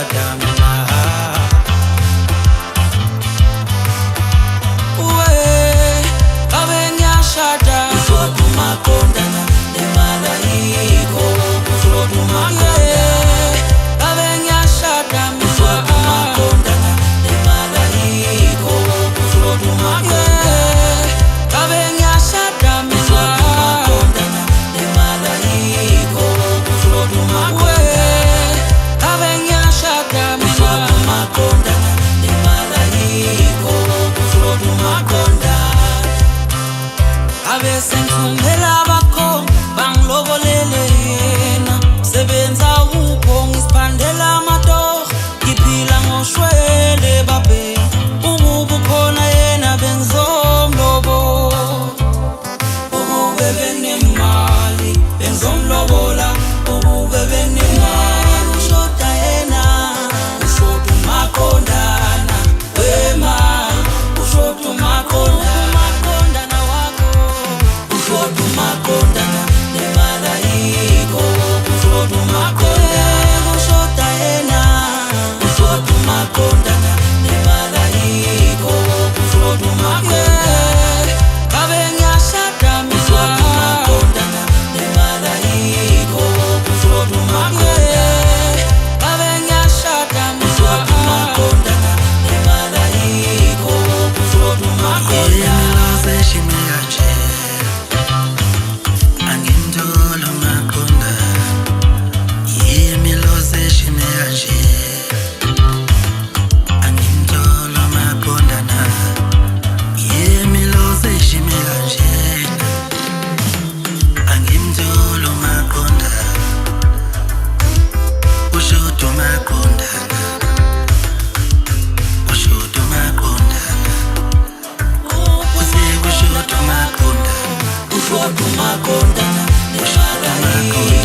ngiyashada mina ngabe ngiyashada ushoda uMaqondana nemalayiko ushoda uMaqondana ngabe ngiyashada ushoda uMaqondana nemalayiko ushoda uMaqondana ngabe ngiyashada ushoda uMaqondana nemalayiko ushoda uMaqondana ngabe ngiyashada ushoda uMaqondana nemalayiko ushoda uMaqondana abesengithumela bakho bangilobolele yena sebenza ukho ngisiphandela amatorho ngiphila ngoshwele babe ukuba khona yena bengizomlobo ukube benemali bengizomlobola ukube benemali ushoda yena ushoda uMaqondana wema ushoda uMaqondana ushoda uMaqondana nemalayiko ushoda uMaqondana ushoda yena ushoda uMaqondana nemalayiko ushoda uMaqondana ngabe ngiyashada ushoda uMaqondana nemalayiko ushoda uMaqondana ngabe ngiyashada ushoda uMaqondana nemalayiko ushoda uMaqondana ushoda uMaqondana nemalayiko